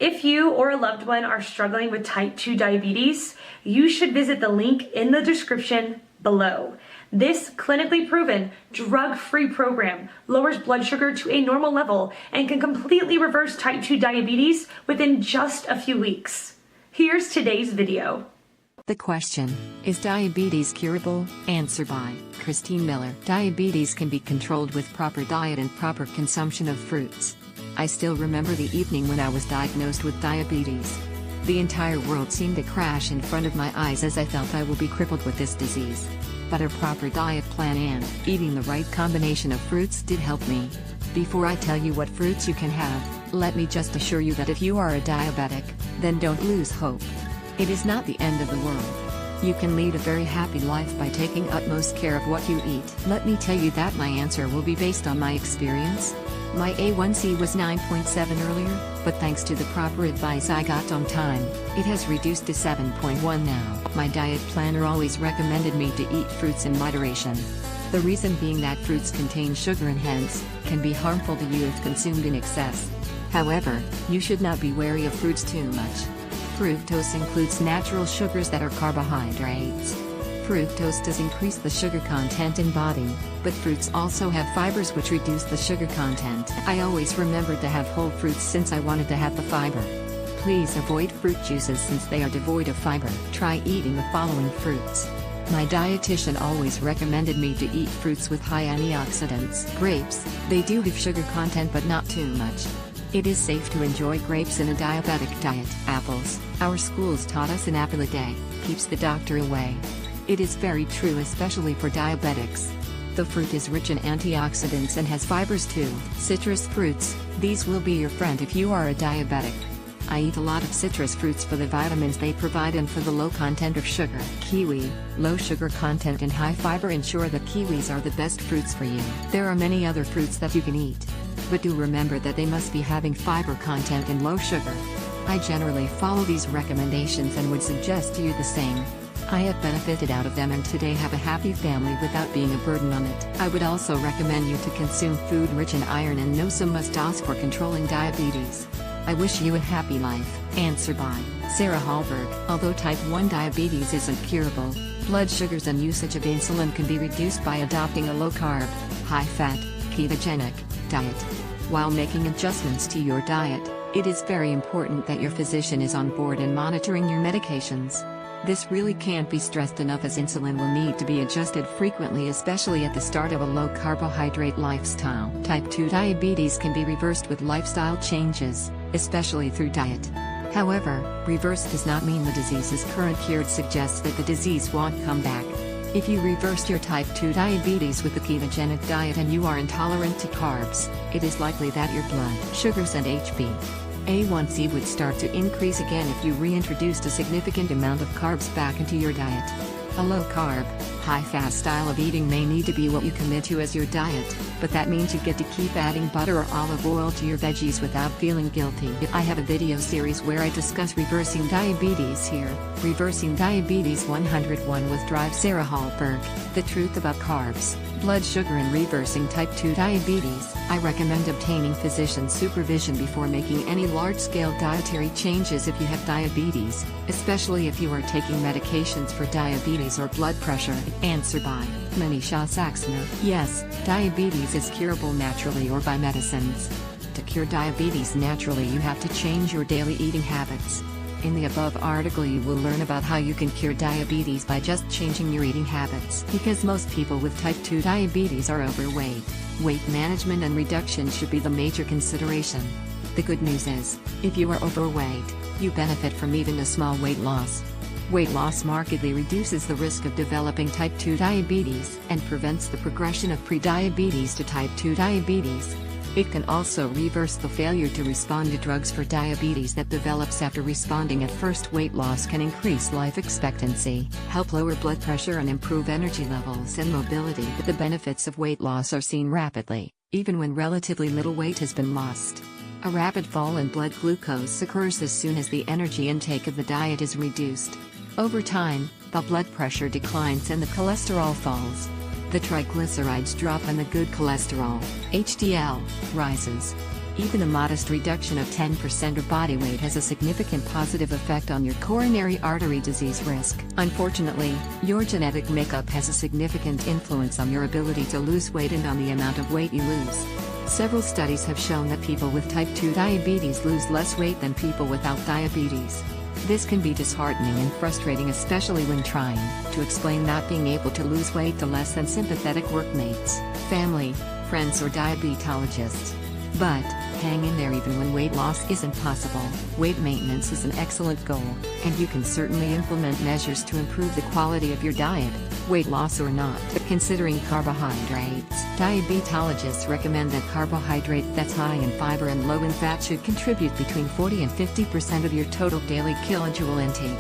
If you or a loved one are struggling with type 2 diabetes, you should visit the link in the description below. This clinically proven, drug-free program lowers blood sugar to a normal level and can completely reverse type 2 diabetes within just a few weeks. Here's today's video. The question, is diabetes curable? Answer by Christine Miller. Diabetes can be controlled with proper diet and proper consumption of fruits. I still remember the evening when I was diagnosed with diabetes. The entire world seemed to crash in front of my eyes as I felt I will be crippled with this disease. But a proper diet plan and eating the right combination of fruits did help me. Before I tell you what fruits you can have, let me just assure you that if you are a diabetic, then don't lose hope. It is not the end of the world. You can lead a very happy life by taking utmost care of what you eat. Let me tell you that my answer will be based on my experience. My A1C was 9.7 earlier, but thanks to the proper advice I got on time, it has reduced to 7.1 now. My diet planner always recommended me to eat fruits in moderation. The reason being that fruits contain sugar and hence, can be harmful to you if consumed in excess. However, you should not be wary of fruits too much. Fructose includes natural sugars that are carbohydrates. Fructose does increase the sugar content in body, but fruits also have fibers which reduce the sugar content. I always remembered to have whole fruits since I wanted to have the fiber. Please avoid fruit juices since they are devoid of fiber. Try eating the following fruits. My dietitian always recommended me to eat fruits with high antioxidants. Grapes, they do have sugar content but not too much. It is safe to enjoy grapes in a diabetic diet. Apples, our schools taught us an apple a day keeps the doctor away. It is very true, especially for diabetics. The fruit is rich in antioxidants and has fibers too. Citrus fruits, these will be your friend if you are a diabetic. I eat a lot of citrus fruits for the vitamins they provide and for the low content of sugar. Kiwi, low sugar content and high fiber ensure that kiwis are the best fruits for you. There are many other fruits that you can eat, but do remember that they must be having fiber content and low sugar. I generally follow these recommendations and would suggest to you the same. I have benefited out of them and today have a happy family without being a burden on it. I would also recommend you to consume food rich in iron and know some must-dos for controlling diabetes. I wish you a happy life. Answer by Sarah Hallberg. Although type 1 diabetes isn't curable, blood sugars and usage of insulin can be reduced by adopting a low-carb, high-fat, ketogenic diet. While making adjustments to your diet, it is very important that your physician is on board and monitoring your medications. This really can't be stressed enough as insulin will need to be adjusted frequently, especially at the start of a low-carbohydrate lifestyle. Type 2 diabetes can be reversed with lifestyle changes, especially through diet. However, reverse does not mean the disease's current cure suggests that the disease won't come back. If you reversed your type 2 diabetes with a ketogenic diet and you are intolerant to carbs, it is likely that your blood sugars and HbA1c would start to increase again if you reintroduced a significant amount of carbs back into your diet. A low-carb, high-fat style of eating may need to be what you commit to as your diet, but that means you get to keep adding butter or olive oil to your veggies without feeling guilty. I have a video series where I discuss reversing diabetes here. Reversing Diabetes 101 with Drive Sarah Hallberg, The Truth About Carbs, Blood Sugar and Reversing Type 2 Diabetes. I recommend obtaining physician supervision before making any large-scale dietary changes if you have diabetes, especially if you are taking medications for diabetes or blood pressure. Answer by Manisha Saxena. Yes, diabetes is curable naturally or by medicines. To cure diabetes naturally, you have to change your daily eating habits. In the above article you will learn about how you can cure diabetes by just changing your eating habits. Because most people with type 2 diabetes are overweight, weight management and reduction should be the major consideration. The good news is, if you are overweight, you benefit from even a small weight loss. Weight loss markedly reduces the risk of developing type 2 diabetes and prevents the progression of prediabetes to type 2 diabetes. It can also reverse the failure to respond to drugs for diabetes that develops after responding at first. Weight loss can increase life expectancy, help lower blood pressure and improve energy levels and mobility. But the benefits of weight loss are seen rapidly, even when relatively little weight has been lost. A rapid fall in blood glucose occurs as soon as the energy intake of the diet is reduced. Over time, the blood pressure declines and the cholesterol falls. The triglycerides drop and the good cholesterol, HDL, rises. Even a modest reduction of 10% of body weight has a significant positive effect on your coronary artery disease risk. Unfortunately, your genetic makeup has a significant influence on your ability to lose weight and on the amount of weight you lose. Several studies have shown that people with type 2 diabetes lose less weight than people without diabetes. This can be disheartening and frustrating, especially when trying to explain not being able to lose weight to less than sympathetic workmates, family, friends or diabetologists. But, hang in there even when weight loss isn't possible. Weight maintenance is an excellent goal, and you can certainly implement measures to improve the quality of your diet, weight loss or not. But considering carbohydrates, diabetologists recommend that carbohydrate that's high in fiber and low in fat should contribute between 40 and 50% of your total daily kilojoule intake.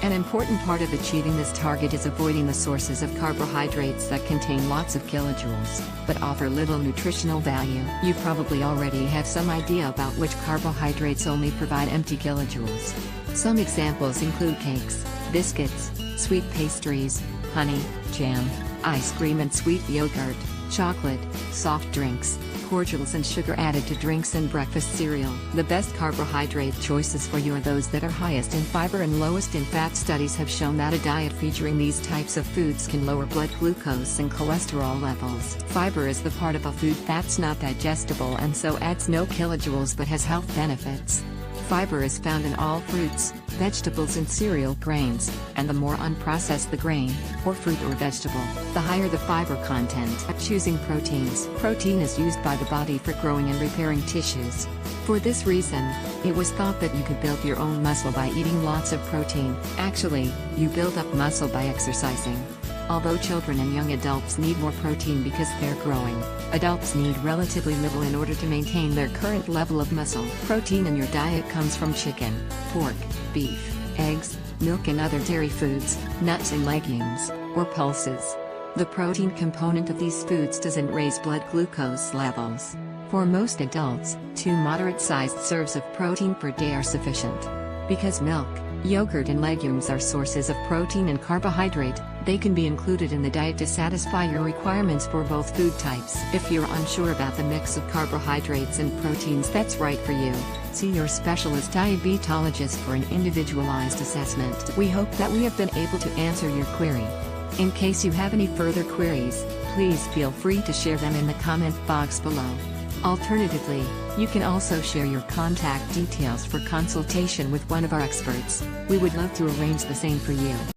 An important part of achieving this target is avoiding the sources of carbohydrates that contain lots of kilojoules, but offer little nutritional value. You probably already have some idea about which carbohydrates only provide empty kilojoules. Some examples include cakes, biscuits, sweet pastries, honey, jam, ice cream and sweet yogurt, chocolate, soft drinks, cordials and sugar added to drinks and breakfast cereal. The best carbohydrate choices for you are those that are highest in fiber and lowest in fat. Studies have shown that a diet featuring these types of foods can lower blood glucose and cholesterol levels. Fiber is the part of a food that's not digestible and so adds no kilojoules but has health benefits. Fiber is found in all fruits, vegetables and cereal grains, and the more unprocessed the grain, or fruit or vegetable, the higher the fiber content. Choosing proteins. Protein is used by the body for growing and repairing tissues. For this reason, it was thought that you could build your own muscle by eating lots of protein. Actually, you build up muscle by exercising. Although children and young adults need more protein because they're growing, adults need relatively little in order to maintain their current level of muscle. Protein in your diet comes from chicken, pork, beef, eggs, milk and other dairy foods, nuts and legumes, or pulses. The protein component of these foods doesn't raise blood glucose levels. For most adults, 2 moderate-sized serves of protein per day are sufficient. Because milk, yogurt and legumes are sources of protein and carbohydrate, they can be included in the diet to satisfy your requirements for both food types. If you're unsure about the mix of carbohydrates and proteins that's right for you, see your specialist diabetologist for an individualized assessment. We hope that we have been able to answer your query. In case you have any further queries, please feel free to share them in the comment box below. Alternatively, you can also share your contact details for consultation with one of our experts. We would love to arrange the same for you.